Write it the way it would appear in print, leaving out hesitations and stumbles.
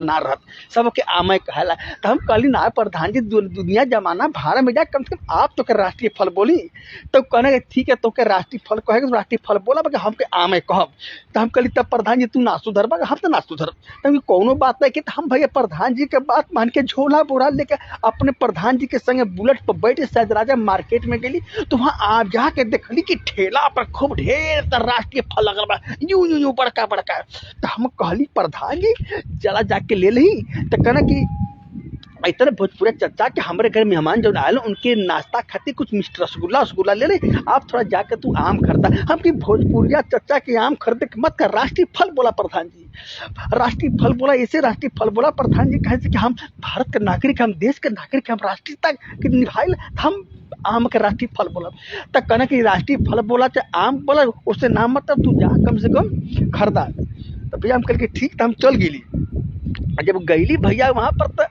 ना रहत सबके आमे कहला। तो हम कहली ना प्रधान जी दुनिया जमाना भाड़ा में जा, कम से कम आप तो के राष्ट्रीय फल बोली। तो कहने ठीक है तो के राष्ट्रीय फल कहेगा तो राष्ट्रीय फल बोला बा हमके आमे कहब। तो हम कहली तब प्रधान जी तू ना सुधरबा, हम तो ना सुधर। तो कोनो बात नहीं कि हम भैया प्रधान जी के बात मान के झोला बोरा लेके अपने प्रधान जी के संगे बुलेट पर बैठे सहजराजा मार्केट में गेली। तो वहाँ आप जाके देखली कि ठेला पर खूब ढेर राष्ट्रीय फल लगल बा, यूं बड़का बड़का। तो हम कहली प्रधान जी जरा जाके ले ली। तो कहना कि इतने भोजपुरी चचा के हमारे घर मेहमान जो आए उनके नाश्ता खाती कुछ मिस्टर रसगुल्ला ले ले, आप थोड़ा जाके तू आम खरीदा। हम की भोजपुरिया चचा के आम खरीदे मत कर, राष्ट्रीय फल बोला प्रधान जी, राष्ट्रीय फल बोला। ऐसे राष्ट्रीय फल बोला प्रधान जी, कहे कि हम भारत के नागरिक, हम देश के नागरिक, हम राष्ट्रीयता के निभाइल, हम आम के राष्ट्रीय फल बोला। तब कहना कि राष्ट्रीय फल बोला चाहे आम बोला उससे नाम मतलब तू जा कम से कम खरीदा। तो भैया हम कल के ठीक था, हम चल गेली। जब गईली भैया वहां पर तो